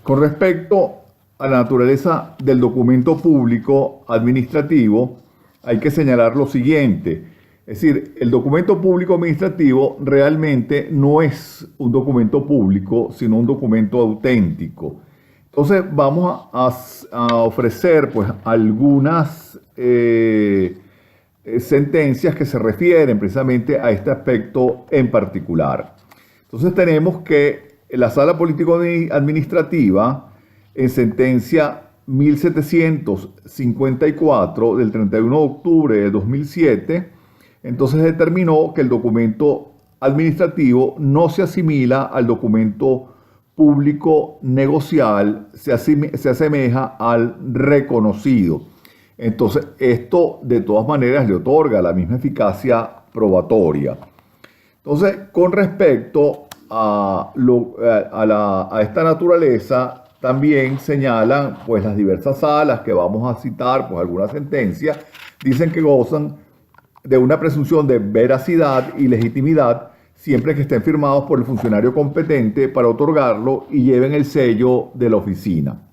Con respecto a la naturaleza del documento público administrativo, hay que señalar lo siguiente. Es decir, el documento público administrativo realmente no es un documento público, sino un documento auténtico. Entonces vamos a ofrecer pues algunas sentencias que se refieren precisamente a este aspecto en particular. Entonces tenemos que la Sala Político-Administrativa, en sentencia 1754 del 31 de octubre de 2007, entonces determinó que el documento administrativo no se asimila al documento público negocial, se asemeja al reconocido. Entonces, esto de todas maneras le otorga la misma eficacia probatoria. Entonces, con respecto a esta naturaleza, también señalan pues las diversas salas que vamos a citar, pues algunas sentencias, dicen que gozan de una presunción de veracidad y legitimidad siempre que estén firmados por el funcionario competente para otorgarlo y lleven el sello de la oficina.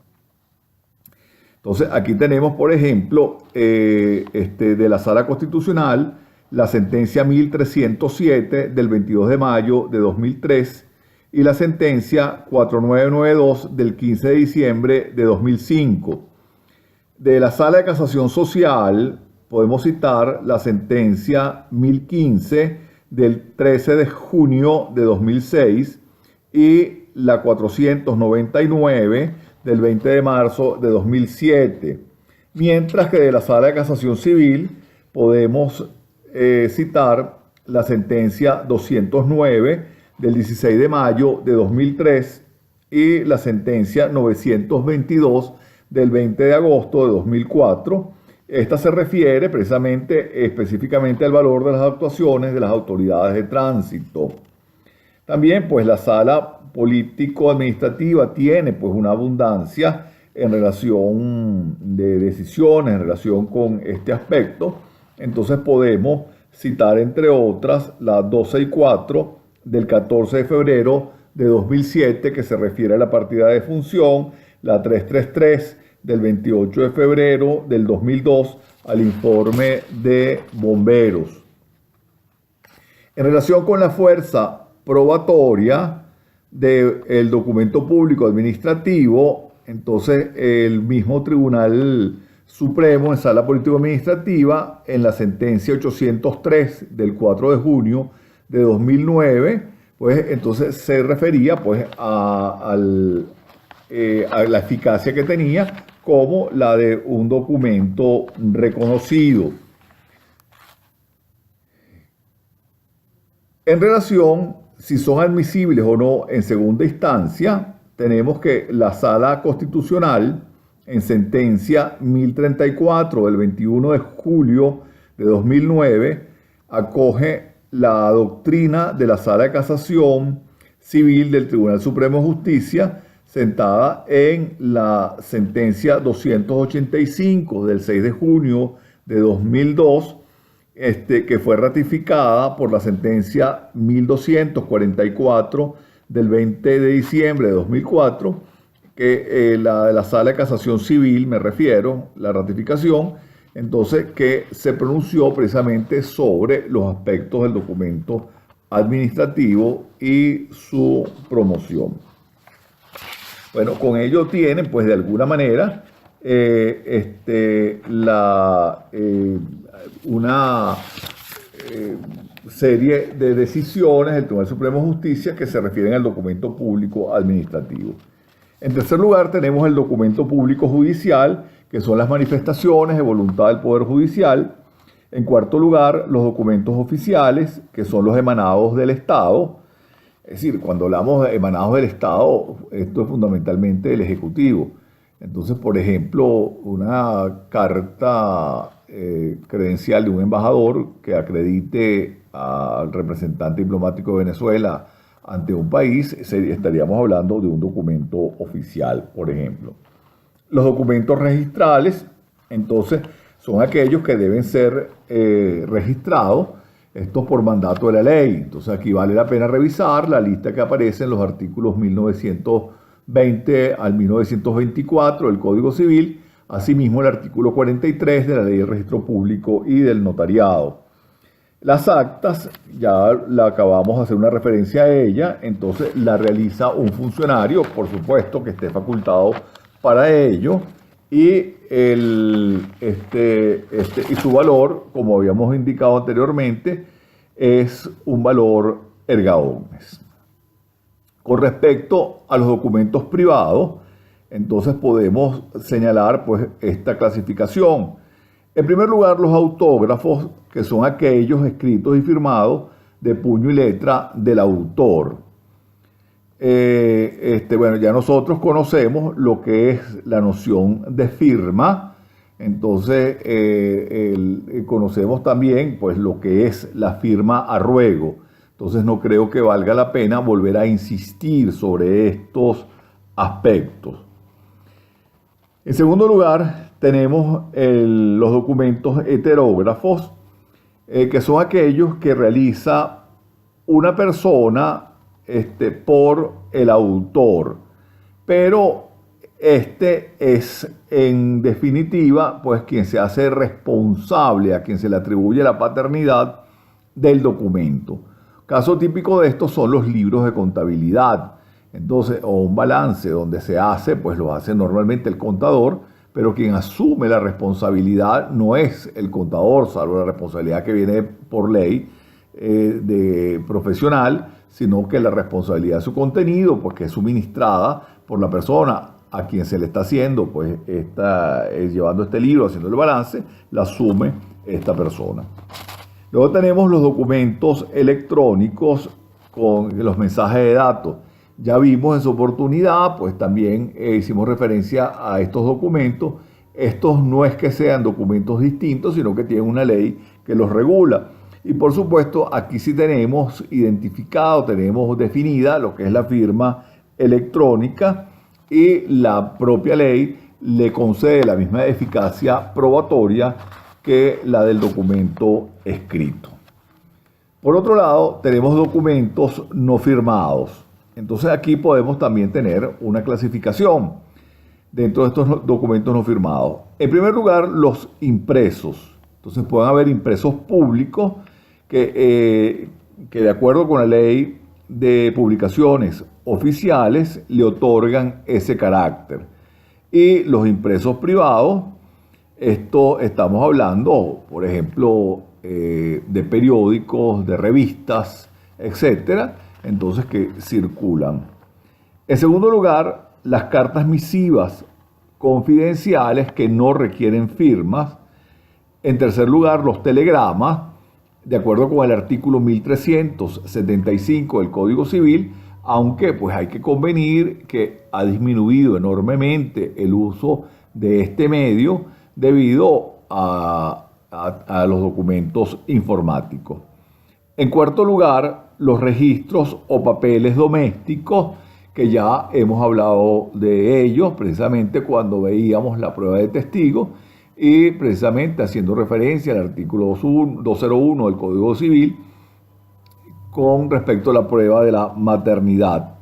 Entonces, aquí tenemos, por ejemplo, de la Sala Constitucional, la sentencia 1307 del 22 de mayo de 2003 y la sentencia 4992 del 15 de diciembre de 2005. De la Sala de Casación Social podemos citar la sentencia 1015 del 13 de junio de 2006 y la 499 del 20 de marzo de 2007. Mientras que de la Sala de Casación Civil podemos citar la sentencia 209 del 16 de mayo de 2003 y la sentencia 922 del 20 de agosto de 2004. Esta se refiere precisamente específicamente al valor de las actuaciones de las autoridades de tránsito. También pues la Sala Político-Administrativa tiene pues una abundancia en relación de decisiones en relación con este aspecto. Entonces podemos citar entre otras la 264 del 14 de febrero de 2007 que se refiere a la partida de función, la 333 del 28 de febrero del 2002 al informe de bomberos. En relación con la fuerza probatoria del documento público administrativo, entonces el mismo Tribunal Supremo en Sala Político-Administrativa, en la sentencia 803 del 4 de junio de 2009, pues entonces se refería pues a la eficacia que tenía como la de un documento reconocido. En relación si son admisibles o no en segunda instancia, tenemos que la Sala Constitucional, en sentencia 1034 del 21 de julio de 2009, acoge la doctrina de la Sala de Casación Civil del Tribunal Supremo de Justicia, sentada en la sentencia 285 del 6 de junio de 2002, que fue ratificada por la sentencia 1244 del 20 de diciembre de 2004, que la Sala de Casación Civil, me refiero, la ratificación, entonces que se pronunció precisamente sobre los aspectos del documento administrativo y su promoción. Bueno, con ello tienen, pues de alguna manera, una serie de decisiones del Tribunal Supremo de Justicia que se refieren al documento público administrativo. En tercer lugar, tenemos el documento público judicial, que son las manifestaciones de voluntad del Poder Judicial. En cuarto lugar, los documentos oficiales, que son los emanados del Estado. Es decir, cuando hablamos de emanados del Estado, esto es fundamentalmente el Ejecutivo. Entonces, por ejemplo, una carta credencial de un embajador que acredite al representante diplomático de Venezuela ante un país, estaríamos hablando de un documento oficial, por ejemplo. Los documentos registrales, entonces, son aquellos que deben ser registrados, estos por mandato de la ley. Entonces aquí vale la pena revisar la lista que aparece en los artículos 1900 20 al 1924 del Código Civil, asimismo el artículo 43 de la Ley del Registro Público y del Notariado. Las actas, ya la acabamos de hacer una referencia a ella, entonces la realiza un funcionario, por supuesto que esté facultado para ello, y, y su valor, como habíamos indicado anteriormente, es un valor erga omnes. Con respecto a los documentos privados, entonces podemos señalar pues esta clasificación. En primer lugar, los autógrafos, que son aquellos escritos y firmados de puño y letra del autor. Bueno, ya nosotros conocemos lo que es la noción de firma, entonces conocemos también pues lo que es la firma a ruego. Entonces no creo que valga la pena volver a insistir sobre estos aspectos. En segundo lugar, tenemos los documentos heterógrafos, que son aquellos que realiza una persona por el autor, pero es en definitiva pues quien se hace responsable, a quien se le atribuye la paternidad del documento. Caso típico de esto son los libros de contabilidad, entonces, o un balance donde se hace, pues lo hace normalmente el contador, pero quien asume la responsabilidad no es el contador, salvo la responsabilidad que viene por ley de profesional, sino que la responsabilidad de su contenido, pues que es suministrada por la persona a quien se le está haciendo, pues llevando este libro, haciendo el balance, la asume esta persona. Luego tenemos los documentos electrónicos con los mensajes de datos. Ya vimos en su oportunidad, pues también hicimos referencia a estos documentos. Estos no es que sean documentos distintos, sino que tienen una ley que los regula. Y por supuesto, aquí sí tenemos identificado, tenemos definida lo que es la firma electrónica y la propia ley le concede la misma eficacia probatoria que la del documento escrito. Por otro lado, tenemos documentos no firmados. Entonces aquí podemos también tener una clasificación dentro de estos documentos no firmados. En primer lugar, los impresos. Entonces pueden haber impresos públicos que de acuerdo con la ley de publicaciones oficiales le otorgan ese carácter. Y los impresos privados, esto estamos hablando, por ejemplo, de periódicos, de revistas, etcétera, entonces que circulan. En segundo lugar, las cartas misivas confidenciales que no requieren firmas. En tercer lugar, los telegramas, de acuerdo con el artículo 1375 del Código Civil, aunque pues hay que convenir que ha disminuido enormemente el uso de este medio debido a los documentos informáticos. En cuarto lugar, los registros o papeles domésticos, que ya hemos hablado de ellos precisamente cuando veíamos la prueba de testigo y precisamente haciendo referencia al artículo 201 del Código Civil con respecto a la prueba de la maternidad.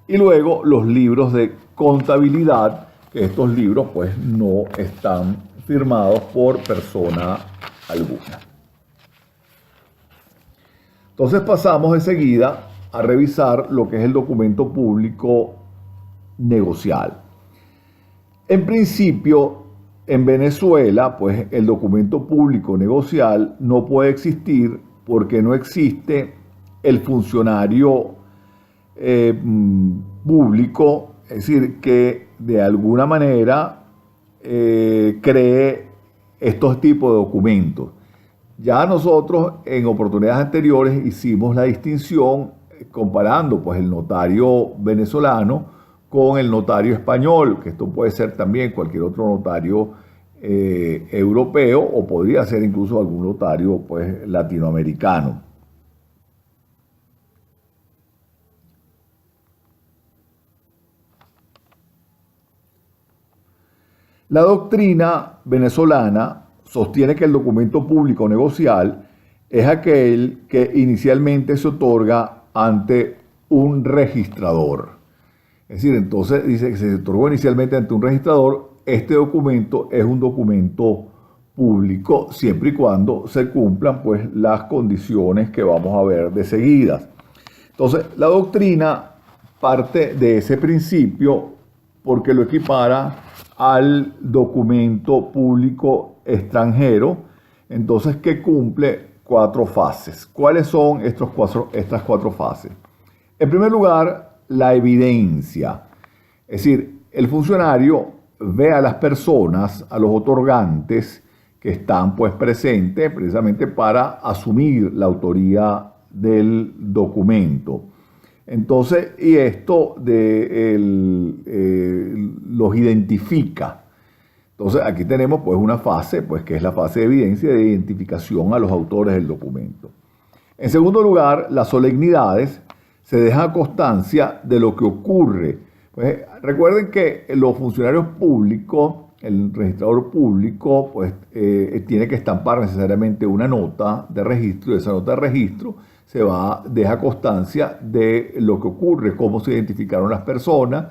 Y luego los libros de contabilidad, que estos libros pues no están firmados por persona alguna. Entonces pasamos enseguida a revisar lo que es el documento público negocial. En principio, en Venezuela, pues el documento público negocial no puede existir porque no existe el funcionario público, es decir, que de alguna manera cree estos tipos de documentos. Ya nosotros en oportunidades anteriores hicimos la distinción comparando pues el notario venezolano con el notario español, que esto puede ser también cualquier otro notario europeo o podría ser incluso algún notario pues latinoamericano. La doctrina venezolana sostiene que el documento público negocial es aquel que inicialmente se otorga ante un registrador. Es decir, entonces dice que se otorgó inicialmente ante un registrador. Este documento es un documento público siempre y cuando se cumplan pues las condiciones que vamos a ver de seguidas. Entonces, la doctrina parte de ese principio porque lo equipara al documento público extranjero, entonces que cumple 4 fases. ¿Cuáles son estas 4 fases? En primer lugar, la evidencia. Es decir, el funcionario ve a las personas, a los otorgantes que están pues presentes precisamente para asumir la autoría del documento. Entonces, y esto los identifica. Entonces, aquí tenemos pues una fase, pues que es la fase de evidencia de identificación a los autores del documento. En segundo lugar, las solemnidades se deja constancia de lo que ocurre. Pues, recuerden que los funcionarios públicos, el registrador público, pues tiene que estampar necesariamente una nota de registro, y esa nota de registro deja constancia de lo que ocurre, cómo se identificaron las personas,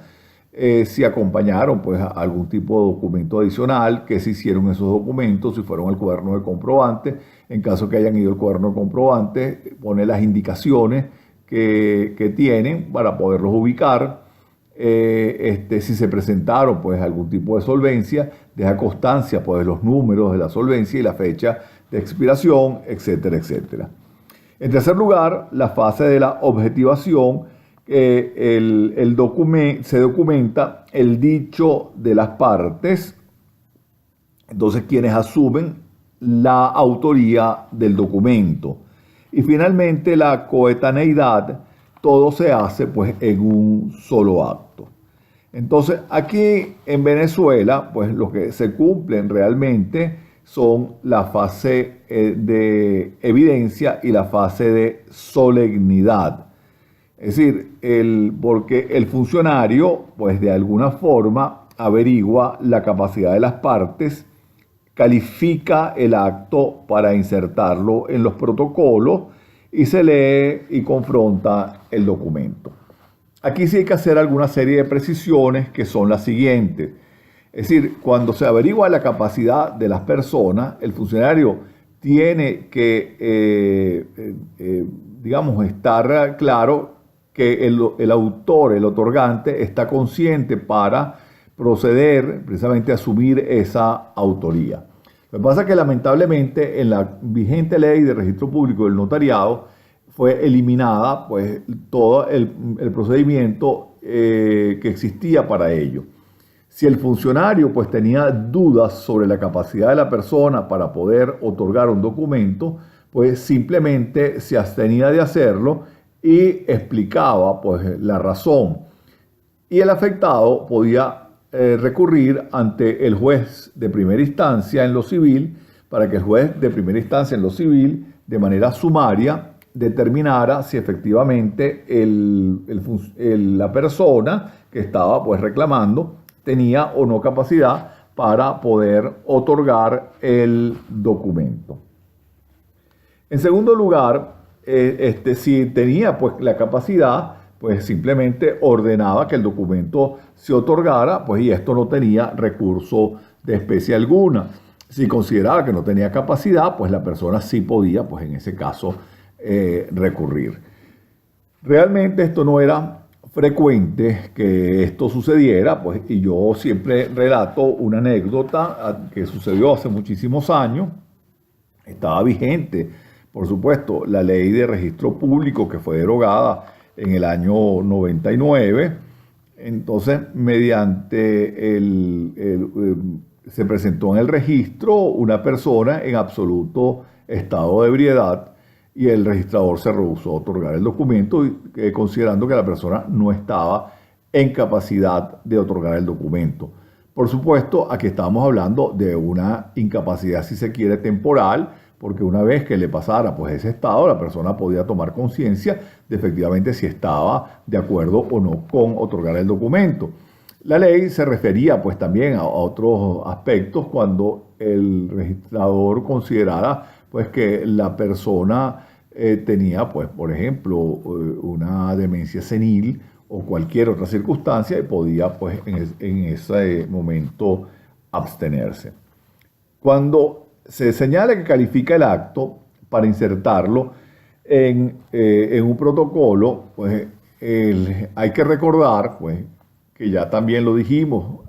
si acompañaron pues a algún tipo de documento adicional, qué se hicieron esos documentos, si fueron al cuaderno de comprobante. En caso que hayan ido al cuaderno de comprobante, pone las indicaciones que tienen para poderlos ubicar. Si se presentaron pues algún tipo de solvencia, deja constancia pues de los números de la solvencia y la fecha de expiración, etcétera, etcétera. En tercer lugar, la fase de la objetivación. Se documenta el dicho de las partes, entonces quienes asumen la autoría del documento. Y finalmente la coetaneidad, todo se hace pues en un solo acto. Entonces aquí en Venezuela pues lo que se cumplen realmente son la fase de evidencia y la fase de solemnidad. Es decir, porque el funcionario pues de alguna forma averigua la capacidad de las partes, califica el acto para insertarlo en los protocolos y se lee y confronta el documento. Aquí sí hay que hacer alguna serie de precisiones que son las siguientes. Es decir, cuando se averigua la capacidad de las personas, el funcionario tiene que, estar claro que el autor, el otorgante, está consciente para proceder precisamente a asumir esa autoría. Lo que pasa es que lamentablemente en la vigente ley de registro público del notariado fue eliminada pues todo el procedimiento que existía para ello. Si el funcionario pues tenía dudas sobre la capacidad de la persona para poder otorgar un documento, pues simplemente se abstenía de hacerlo y explicaba pues la razón. Y el afectado podía recurrir ante el juez de primera instancia en lo civil para que el juez de primera instancia en lo civil de manera sumaria determinara si efectivamente la persona que estaba pues reclamando tenía o no capacidad para poder otorgar el documento. En segundo lugar, si tenía pues la capacidad, pues simplemente ordenaba que el documento se otorgara, pues y esto no tenía recurso de especie alguna. Si consideraba que no tenía capacidad, pues la persona sí podía, pues en ese caso, recurrir. Realmente esto no era frecuente que esto sucediera, pues, y yo siempre relato una anécdota que sucedió hace muchísimos años. Estaba vigente, por supuesto, la ley de registro público que fue derogada en el año 99. Entonces, mediante se presentó en el registro una persona en absoluto estado de ebriedad y el registrador se rehusó a otorgar el documento, considerando que la persona no estaba en capacidad de otorgar el documento. Por supuesto, aquí estamos hablando de una incapacidad, si se quiere, temporal, porque una vez que le pasara pues ese estado, la persona podía tomar conciencia de efectivamente si estaba de acuerdo o no con otorgar el documento. La ley se refería pues también a otros aspectos cuando el registrador considerara pues que la persona tenía pues por ejemplo una demencia senil o cualquier otra circunstancia y podía pues en ese momento abstenerse. Cuando se señala que califica el acto para insertarlo en un protocolo, pues hay que recordar pues, que ya también lo dijimos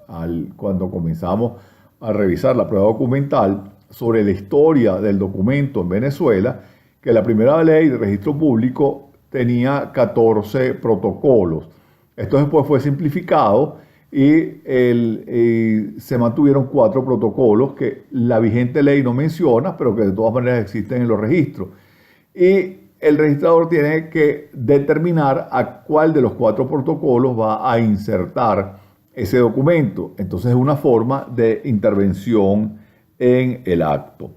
cuando comenzamos a revisar la prueba documental sobre la historia del documento en Venezuela, que la primera ley de registro público tenía 14 protocolos. Esto después fue simplificado y se mantuvieron 4 protocolos que la vigente ley no menciona, pero que de todas maneras existen en los registros. Y el registrador tiene que determinar a cuál de los 4 protocolos va a insertar ese documento. Entonces es una forma de intervención en el acto.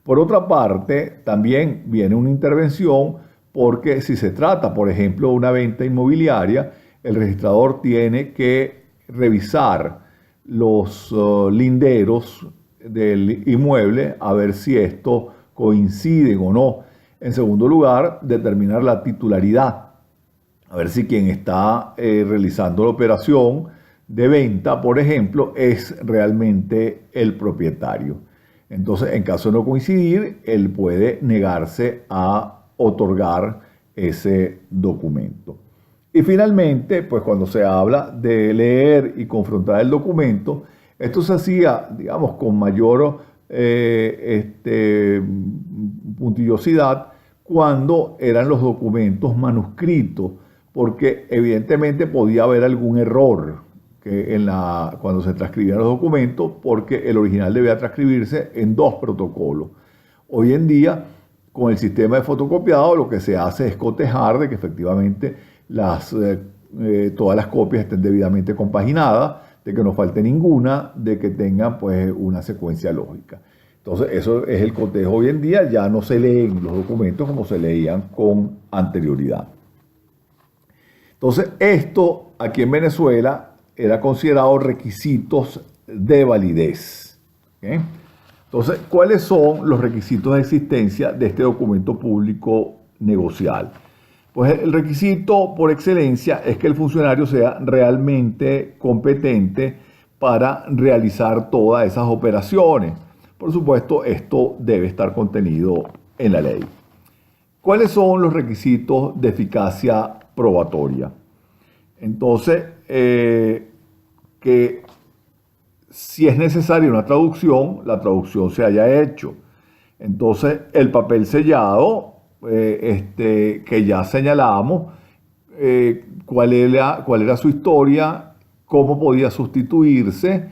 Por otra parte, también viene una intervención porque si se trata, por ejemplo, de una venta inmobiliaria, el registrador tiene que revisar los linderos del inmueble a ver si estos coinciden o no. En segundo lugar, determinar la titularidad, a ver si quien está realizando la operación de venta, por ejemplo, es realmente el propietario. Entonces, en caso de no coincidir, él puede negarse a otorgar ese documento. Y finalmente, pues cuando se habla de leer y confrontar el documento, esto se hacía, digamos, con mayor puntillosidad cuando eran los documentos manuscritos, porque evidentemente podía haber algún error cuando se transcribían los documentos, porque el original debía transcribirse en 2 protocolos. Hoy en día, con el sistema de fotocopiado, lo que se hace es cotejar de que efectivamente todas las copias estén debidamente compaginadas, de que no falte ninguna, de que tengan pues una secuencia lógica. Entonces eso es el cotejo hoy en día, ya no se leen los documentos como se leían con anterioridad. Entonces esto aquí en Venezuela era considerado requisitos de validez. ¿Okay? Entonces, ¿cuáles son los requisitos de existencia de este documento público negocial? Pues el requisito por excelencia es que el funcionario sea realmente competente para realizar todas esas operaciones. Por supuesto, esto debe estar contenido en la ley. ¿Cuáles son los requisitos de eficacia probatoria? Entonces, que si es necesaria una traducción, la traducción se haya hecho. Entonces, el papel sellado, que ya señalamos, cuál era su historia, cómo podía sustituirse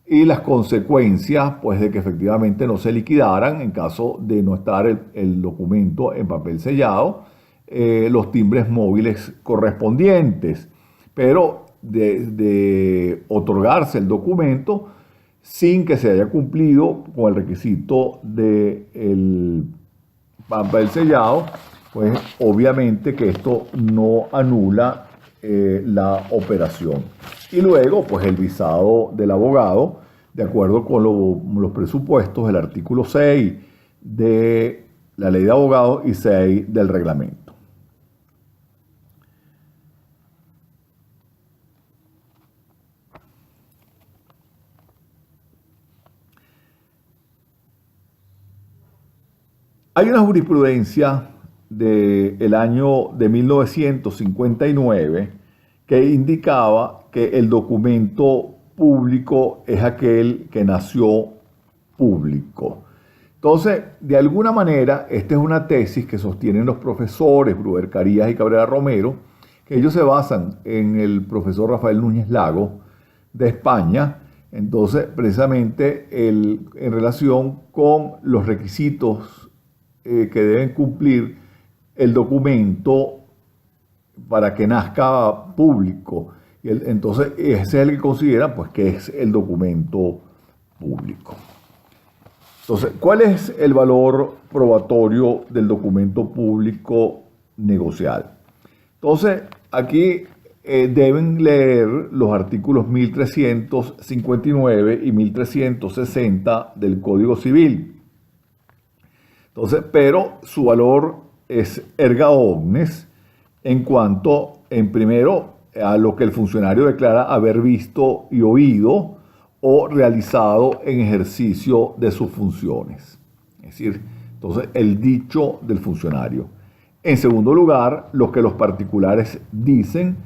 y las consecuencias pues, de que efectivamente no se liquidaran en caso de no estar el documento en papel sellado, los timbres móviles correspondientes. Pero de otorgarse el documento sin que se haya cumplido con el requisito del papel sellado, pues obviamente que esto no anula la operación. Y luego, pues el visado del abogado, de acuerdo con los presupuestos del artículo 6 de la ley de abogados y 6 del reglamento. Hay una jurisprudencia del año de 1959 que indicaba que el documento público es aquel que nació público. Entonces, de alguna manera, esta es una tesis que sostienen los profesores Bruder Carías y Cabrera Romero, que ellos se basan en el profesor Rafael Núñez Lago de España. Entonces, precisamente en relación con los requisitos que deben cumplir el documento para que nazca público. Entonces, ese es el que consideran pues, que es el documento público. Entonces, ¿cuál es el valor probatorio del documento público negocial? Entonces, aquí deben leer los artículos 1359 y 1360 del Código Civil. Entonces, pero su valor es erga omnes en cuanto, en primero, a lo que el funcionario declara haber visto y oído o realizado en ejercicio de sus funciones. Es decir, entonces el dicho del funcionario. En segundo lugar, lo que los particulares dicen,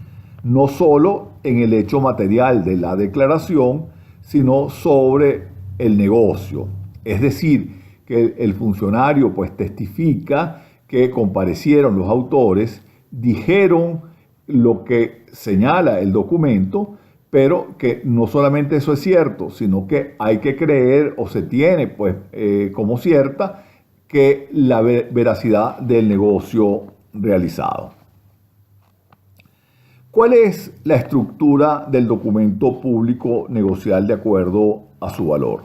no solo en el hecho material de la declaración, sino sobre el negocio. Es decir, que el funcionario pues testifica que comparecieron los autores, dijeron lo que señala el documento, pero que no solamente eso es cierto, sino que hay que creer o se tiene pues como cierta que la veracidad del negocio realizado. ¿Cuál es la estructura del documento público negocial de acuerdo a su valor?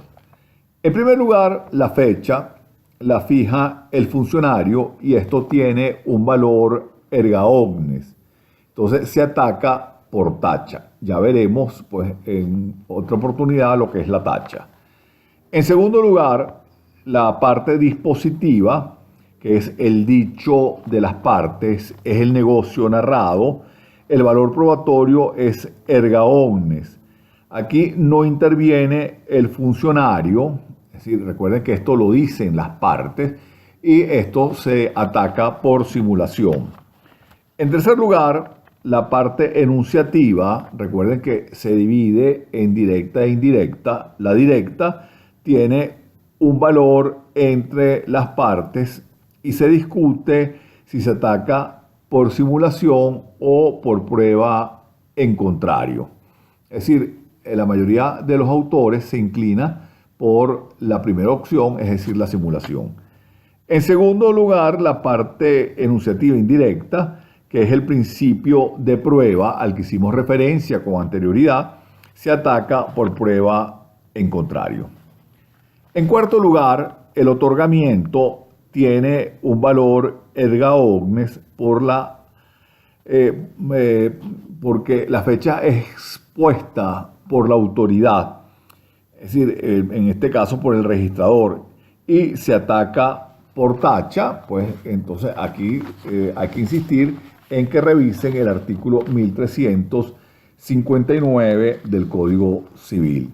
En primer lugar, la fecha la fija el funcionario y esto tiene un valor erga omnes. Entonces se ataca por tacha. Ya veremos pues, en otra oportunidad lo que es la tacha. En segundo lugar, la parte dispositiva, que es el dicho de las partes, es el negocio narrado. El valor probatorio es erga omnes. Aquí no interviene el funcionario, es decir, recuerden que esto lo dicen las partes y esto se ataca por simulación. En tercer lugar, la parte enunciativa, recuerden que se divide en directa e indirecta. La directa tiene un valor entre las partes y se discute si se ataca por simulación o por prueba en contrario. Es decir, la mayoría de los autores se inclina por la primera opción, es decir, la simulación. En segundo lugar, la parte enunciativa indirecta, que es el principio de prueba al que hicimos referencia con anterioridad, se ataca por prueba en contrario. En cuarto lugar, el otorgamiento tiene un valor erga omnes porque la fecha es expuesta por la autoridad, es decir, en este caso por el registrador, y se ataca por tacha, pues entonces aquí hay que insistir en que revisen el artículo 1359 del Código Civil.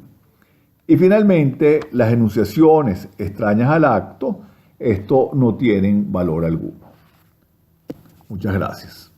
Y finalmente, las enunciaciones extrañas al acto, esto no tienen valor alguno. Muchas gracias.